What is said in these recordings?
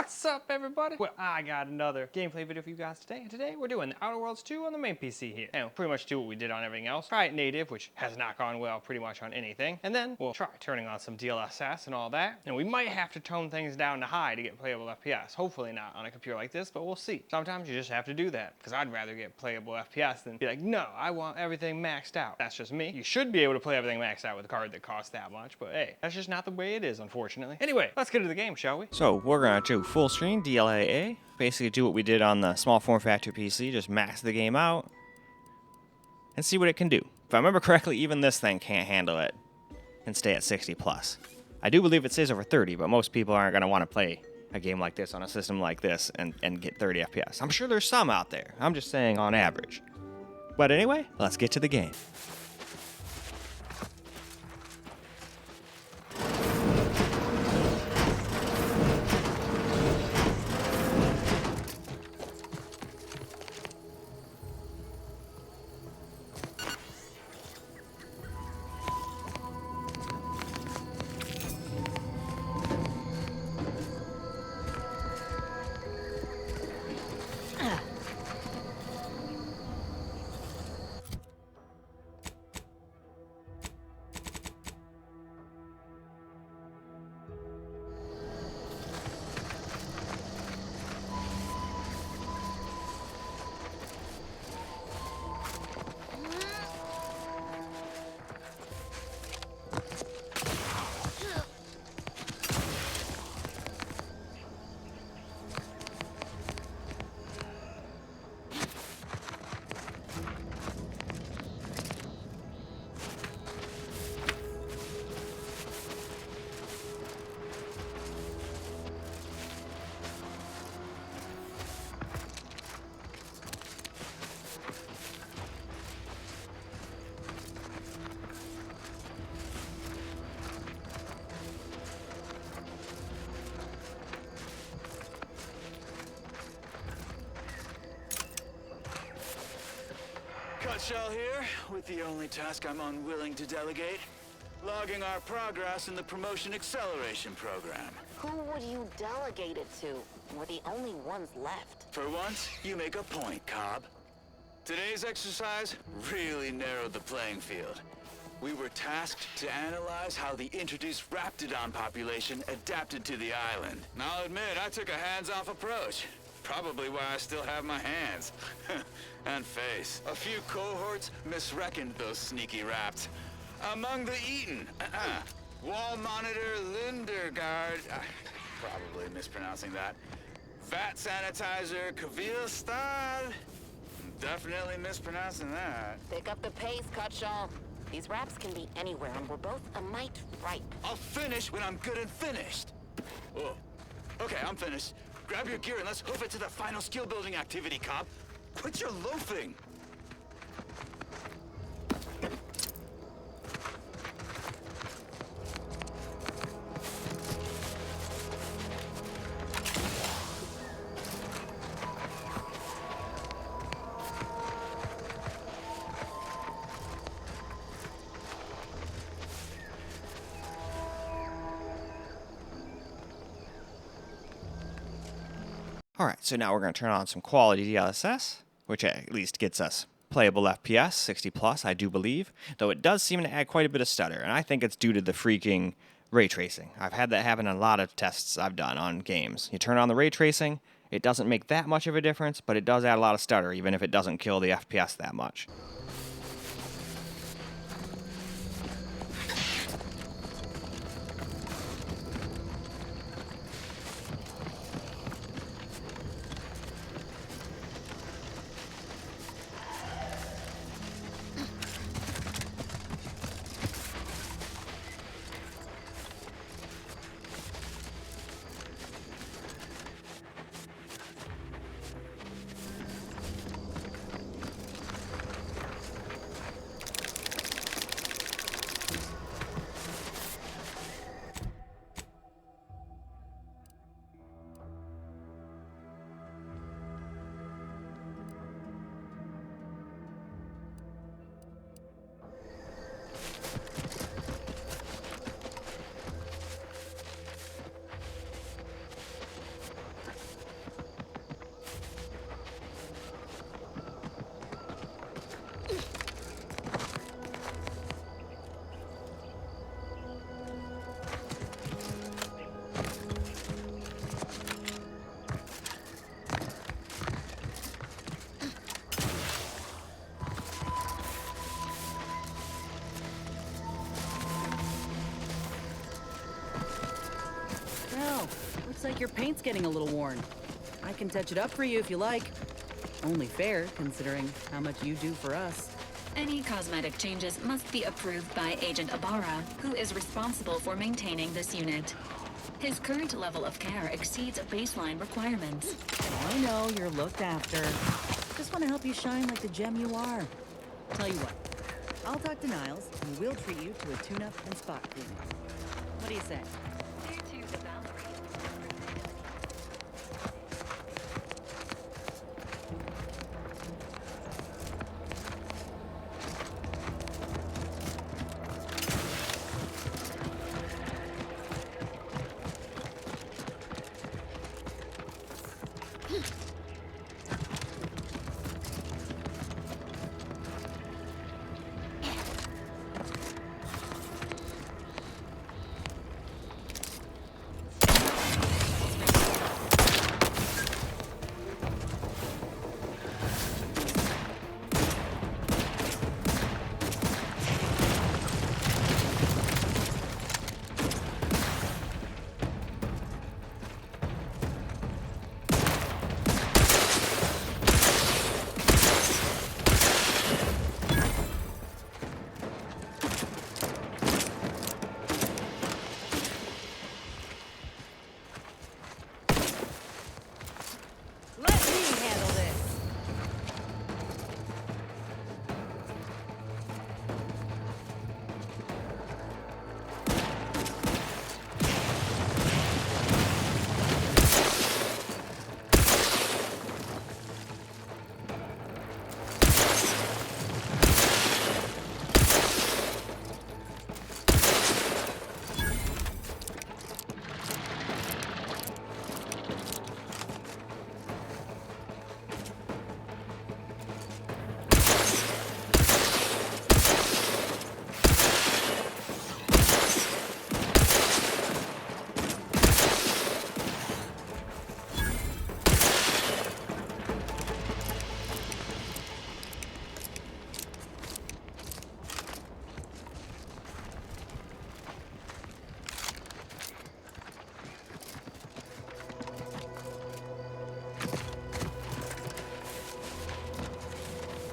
What's up, everybody? Well, I got another gameplay video for you guys today, and today we're doing the Outer Worlds 2 on the main PC here. And we'll pretty much do what we did on everything else. Try it native, which has not gone well pretty much on anything. And then we'll try turning on some DLSS and all that. And we might have to tone things down to high to get playable FPS. Hopefully not on a computer like this, but we'll see. Sometimes you just have to do that, because I'd rather get playable FPS than be like, no, I want everything maxed out. That's just me. You should be able to play everything maxed out with a card that costs that much, but hey, that's just not the way it is, unfortunately. Anyway, let's get to the game, shall we? So we're gonna do full screen DLAA, basically do what we did on the small form factor PC, just max the game out and see what it can do. If I remember correctly, even this thing can't handle it and stay at 60 plus. I do believe it stays over 30, but most people aren't gonna want to play a game like this on a system like this and get 30 FPS. I'm sure there's some out there. I'm just saying on average. But anyway, let's get to the game. Shell here, with the only task I'm unwilling to delegate. Logging our progress in the Promotion Acceleration Program. Who would you delegate it to? We're the only ones left. For once, you make a point, Cobb. Today's exercise really narrowed the playing field. We were tasked to analyze how the introduced Raptidon population adapted to the island. And I'll admit, I took a hands-off approach. Probably why I still have my hands. And face. A few cohorts misreckoned those sneaky raps. Among the Eaton, Wall Monitor Lindergaard, probably mispronouncing that. Vat Sanitizer Kavil definitely mispronouncing that. Pick up the pace, Cutshaw. These raps can be anywhere, and we're both a mite ripe. I'll finish when I'm good and finished. Oh, okay, I'm finished. Grab your gear and let's hoof it to the final skill-building activity, Cobb. Quit your loafing! Alright, so now we're going to turn on some quality DLSS, which at least gets us playable FPS, 60 plus, I do believe, though it does seem to add quite a bit of stutter, and I think it's due to the freaking ray tracing. I've had that happen in a lot of tests I've done on games. You turn on the ray tracing, it doesn't make that much of a difference, but it does add a lot of stutter, even if it doesn't kill the FPS that much. your paint's getting a little worn. I can touch it up for you if you like. Only fair, considering how much you do for us. Any cosmetic changes must be approved by Agent Ibarra, who is responsible for maintaining this unit. His current level of care exceeds baseline requirements. I know you're looked after. Just want to help you shine like the gem you are. Tell you what, I'll talk to Niles, and we'll treat you to a tune-up and spot cleaning. What do you say? Due to the boundary.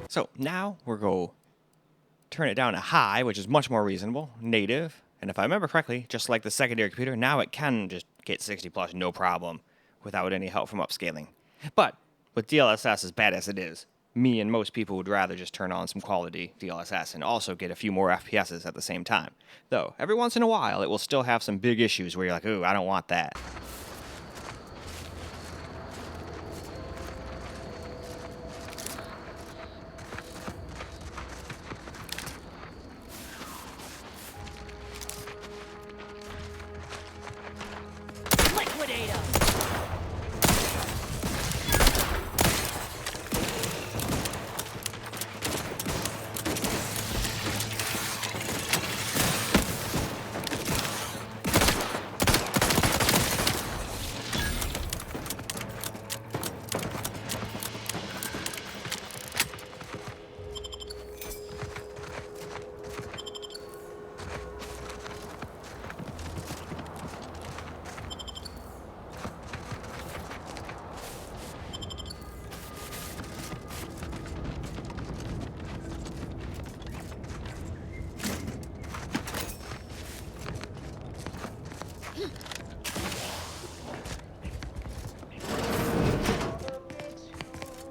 So now we're going to turn it down to high, which is much more reasonable, native. And if I remember correctly, just like the secondary computer, now it can just get 60 plus no problem without any help from upscaling. But with DLSS as bad as it is, me and most people would rather just turn on some quality DLSS and also get a few more FPSs at the same time. Though, every once in a while, it will still have some big issues where you're like, ooh, I don't want that. Liquidate 'em!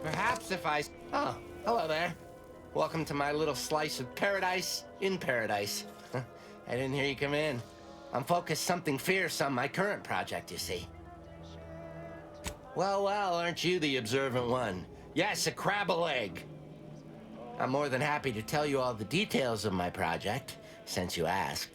Perhaps if I... Oh, hello there. Welcome to my little slice of paradise in paradise. I didn't hear you come in. I'm focused something fierce on my current project, you see. Well, aren't you the observant one? Yes, a crab a leg. I'm more than happy to tell you all the details of my project, since you asked.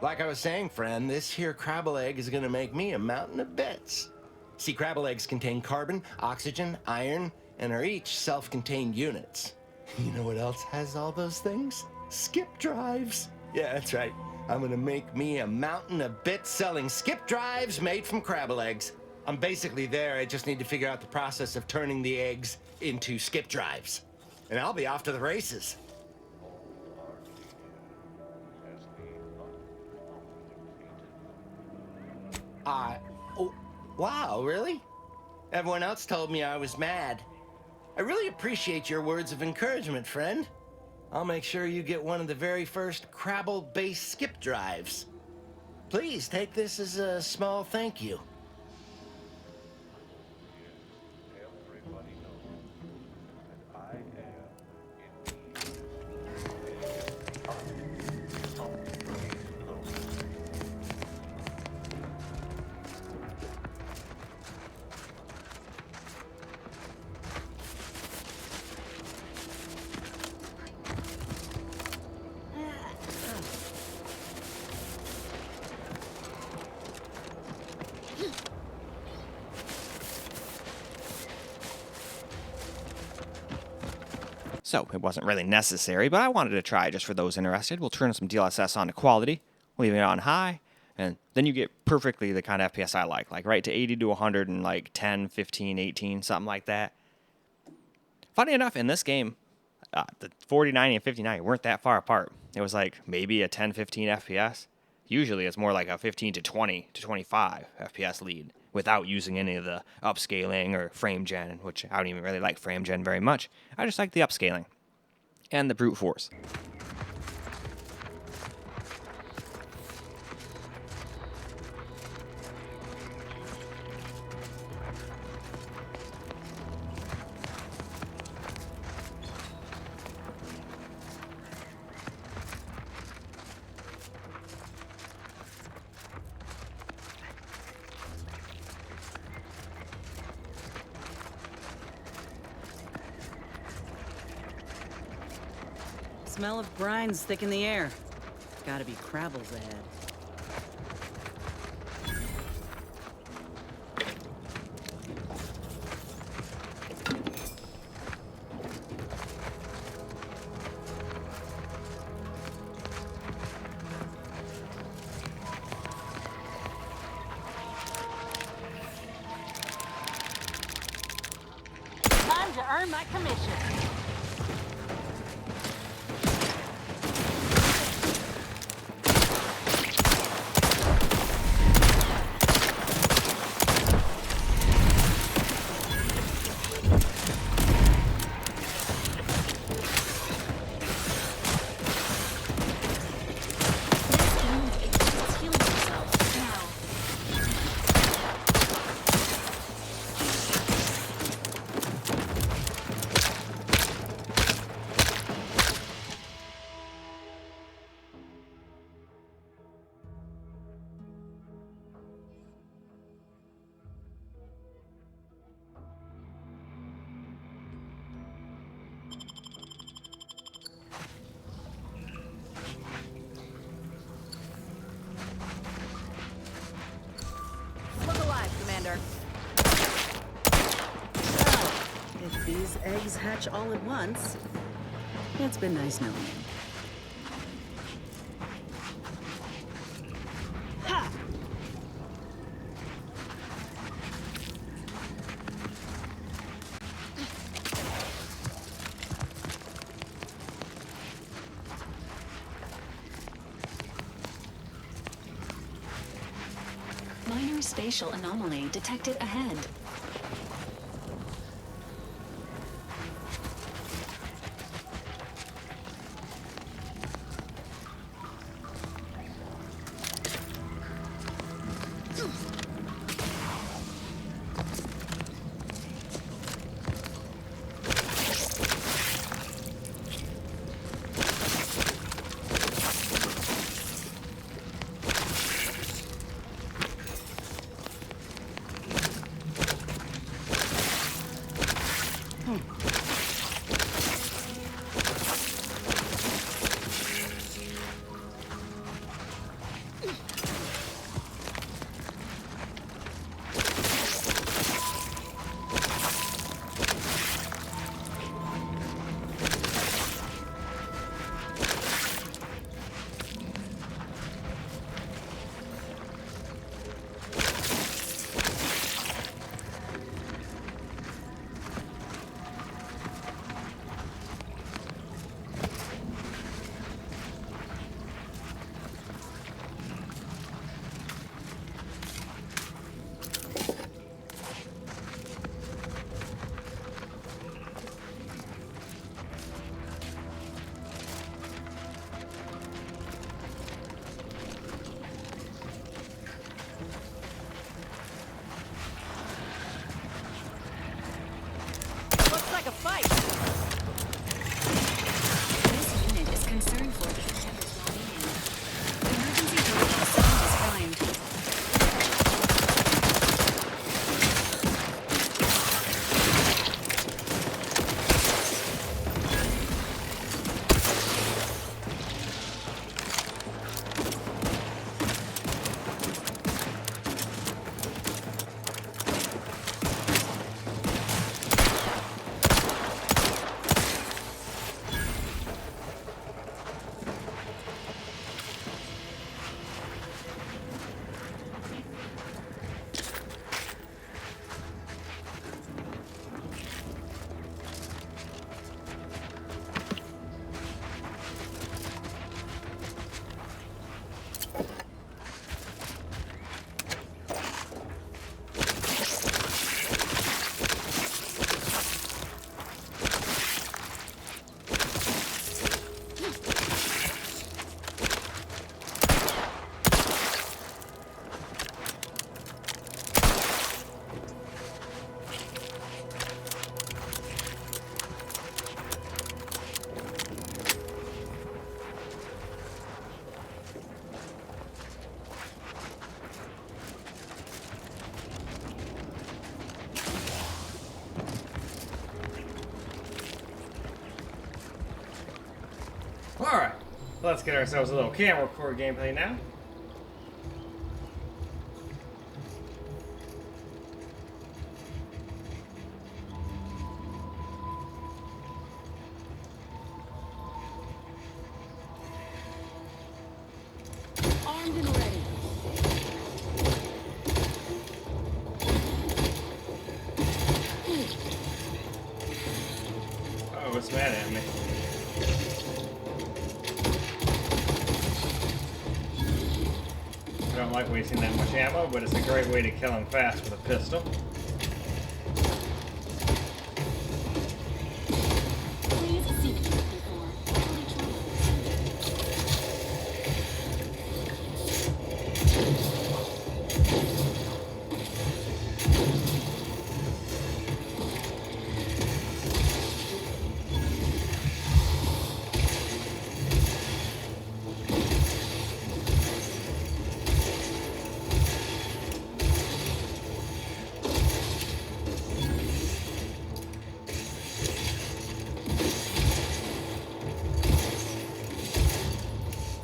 Like I was saying, friend, this here crab egg is gonna make me a mountain of bits. See, crab eggs contain carbon, oxygen, iron, and are each self-contained units. You know what else has all those things? Skip drives. Yeah, that's right. I'm gonna make me a mountain of bits selling skip drives made from crab eggs. I'm basically there. I just need to figure out the process of turning the eggs into skip drives. And I'll be off to the races. Oh, wow, really? Everyone else told me I was mad. I really appreciate your words of encouragement, friend. I'll make sure you get one of the very first Crabble-based skip drives. Please take this as a small thank you. Everybody knows that I So it wasn't really necessary, but I wanted to try just for those interested. We'll turn some DLSS on to quality, leaving it on high, and then you get perfectly the kind of FPS I like right to 80 to 100 and like 10, 15, 18, something like that. Funny enough, in this game, the 4090 and 5090 weren't that far apart. It was like maybe a 10, 15 FPS. Usually it's more like a 15 to 20 to 25 FPS lead without using any of the upscaling or frame gen, which I don't even really like frame gen very much. I just like the upscaling and the brute force. Smell of brine's thick in the air. Gotta be Crabble's ahead. Time to earn my commission. Look alive, Commander. Well, if these eggs hatch all at once, it's been nice knowing you. Ha! Minor spatial anomaly detected ahead. Alright, let's get ourselves a little camera core gameplay now. Armed and ready. Oh, what's mad at me? I don't like wasting that much ammo, but it's a great way to kill him fast with a pistol. Please seek treatment for bodily trauma.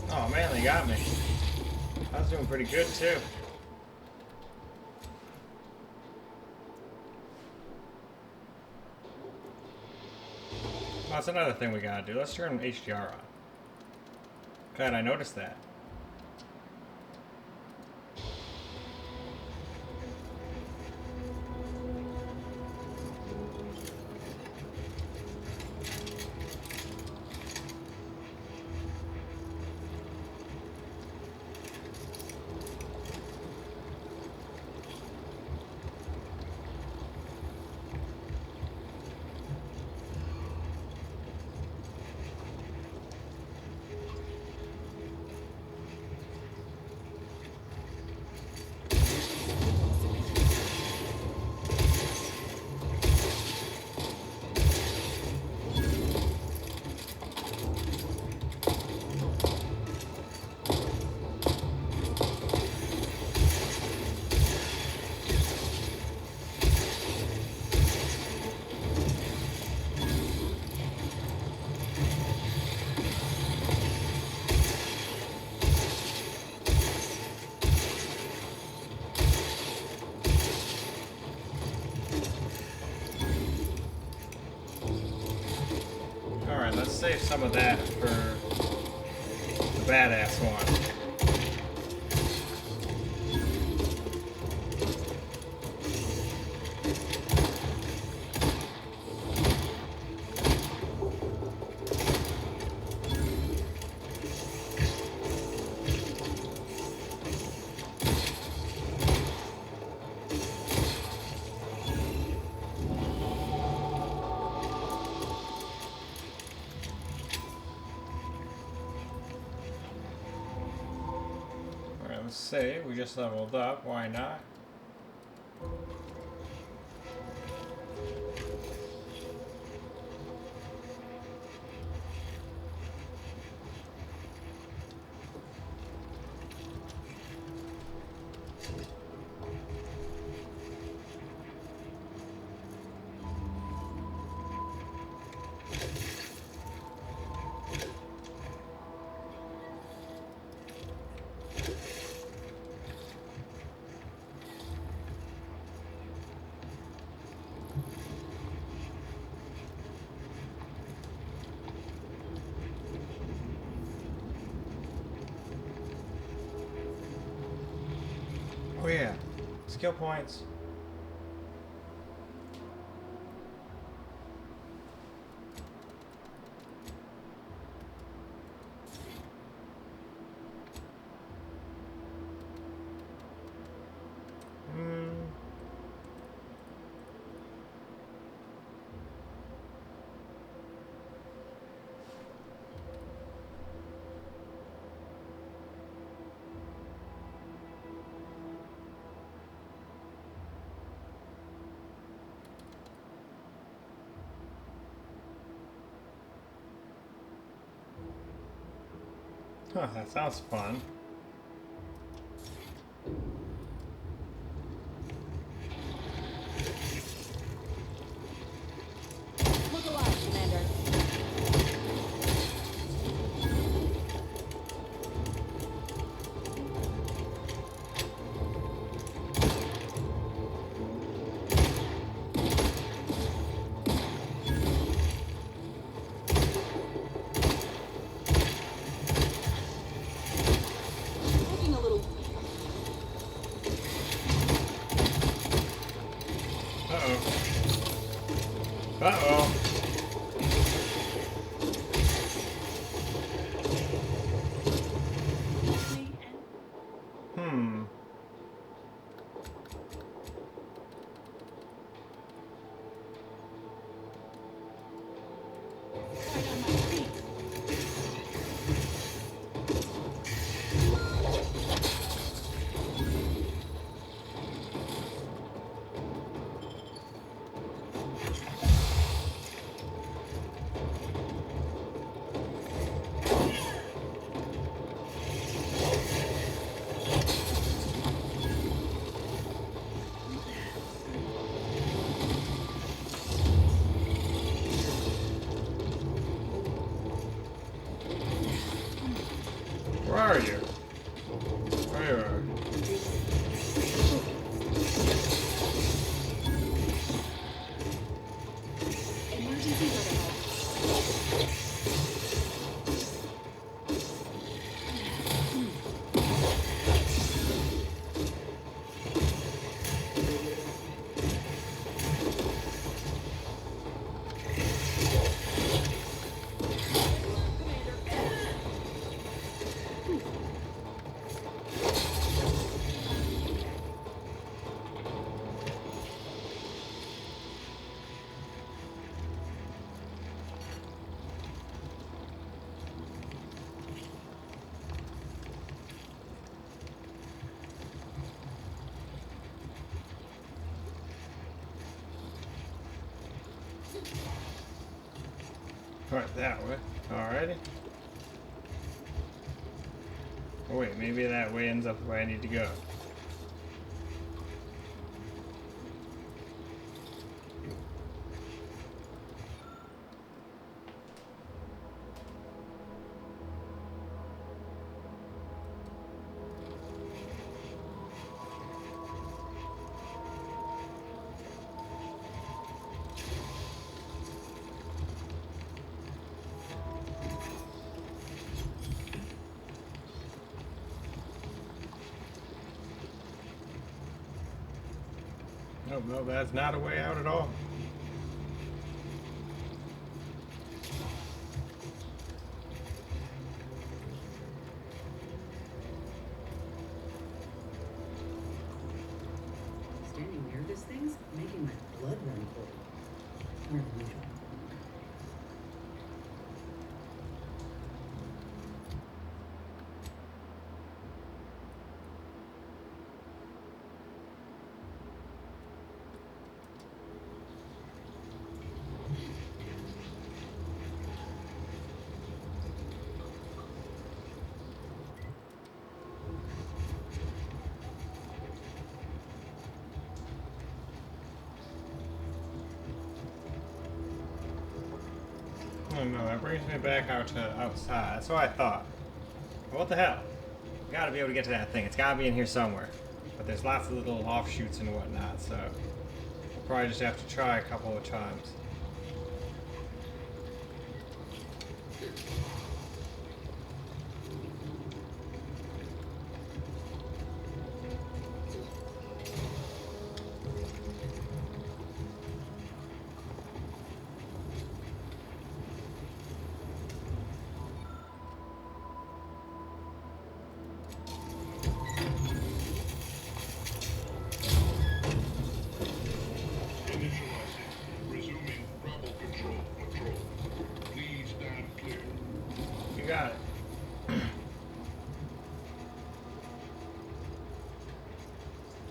Oh man, they got me. I was doing pretty good too. Well, that's another thing we gotta do. Let's turn HDR on. Glad I noticed that. Alright, let's save some of that for the badass one. Let's say we just leveled up, why not? Oh yeah, skill points. Huh, that sounds fun. Look alive, Commander. Uh-oh. Uh-oh. Hmm. Where are you? There you are. Right, that way. Alrighty. Oh wait, maybe that way ends up where I need to go. Nope, no, that's not a way out at all. Standing near this thing's making my blood run cold. More than usual. Oh no, that brings me back out to outside. That's what I thought. What the hell? We gotta be able to get to that thing. It's gotta be in here somewhere. But there's lots of little offshoots and whatnot, so we'll probably just have to try a couple of times. Got it.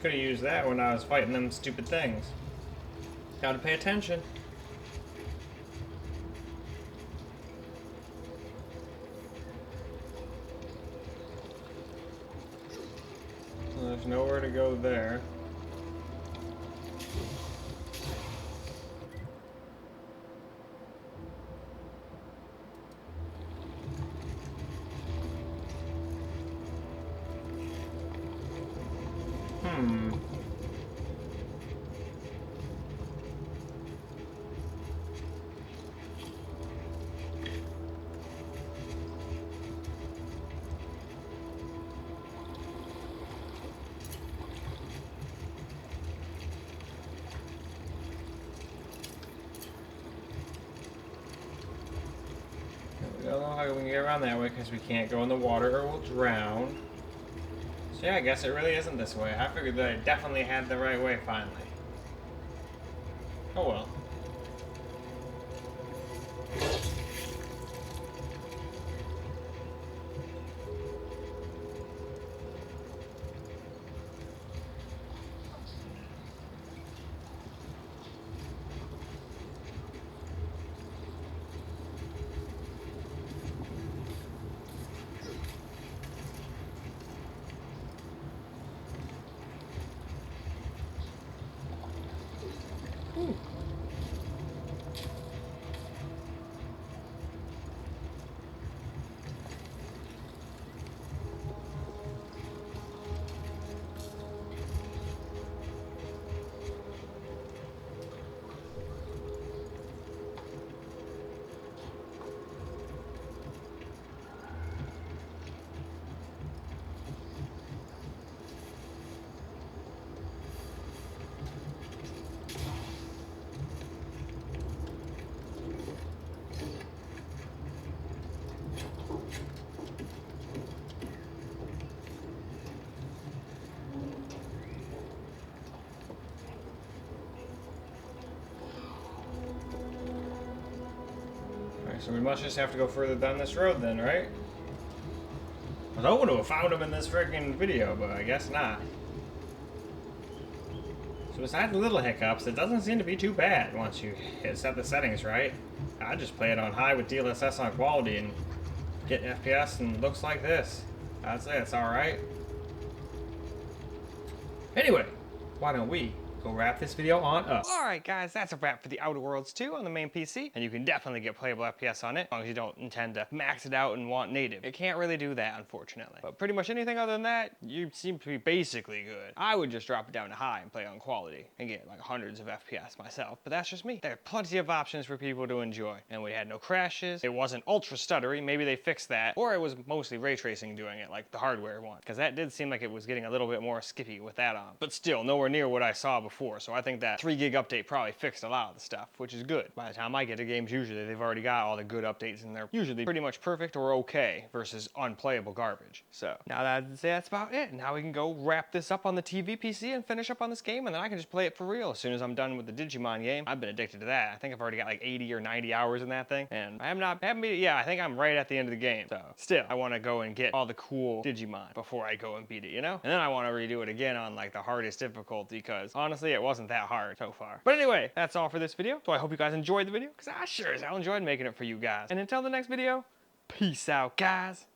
Could have used that when I was fighting them stupid things. Gotta pay attention. Well, there's nowhere to go there. okay, we can get around that way because we can't go in the water or we'll drown. So yeah, I guess it really isn't this way. I figured that I definitely had the right way finally. Oh well. So we must just have to go further down this road then, right? I was hoping to have found him in this freaking video, but I guess not. So besides the little hiccups, it doesn't seem to be too bad once you set the settings right. I just play it on high with DLSS on quality and get FPS and looks like this. I'd say it's alright. Anyway, why don't we go wrap this video on up. Alright guys, that's a wrap for the Outer Worlds 2 on the main PC, and you can definitely get playable FPS on it, as long as you don't intend to max it out and want native. It can't really do that, unfortunately. But pretty much anything other than that, you seem to be basically good. I would just drop it down to high and play on quality, and get like hundreds of FPS myself, but that's just me. There are plenty of options for people to enjoy, and we had no crashes, it wasn't ultra stuttery, maybe they fixed that, or it was mostly ray tracing doing it, like the hardware one, because that did seem like it was getting a little bit more skippy with that on. But still, nowhere near what I saw before. So I think that 3 gig update probably fixed a lot of the stuff, which is good. By the time I get to games, usually they've already got all the good updates and they're usually pretty much perfect or okay versus unplayable garbage. So now that I'd say that's about it. Now we can go wrap this up on the TV PC and finish up on this game, and then I can just play it for real as soon as I'm done with the Digimon game. I've been addicted to that. I think I've already got like 80 or 90 hours in that thing, and I think I'm right at the end of the game. So still, I want to go and get all the cool Digimon before I go and beat it, you know? And then I want to redo it again on like the hardest difficulty, because honestly, it wasn't that hard so far. But anyway, that's all for this video. So I hope you guys enjoyed the video, because I sure as hell enjoyed making it for you guys. And until the next video, peace out, guys.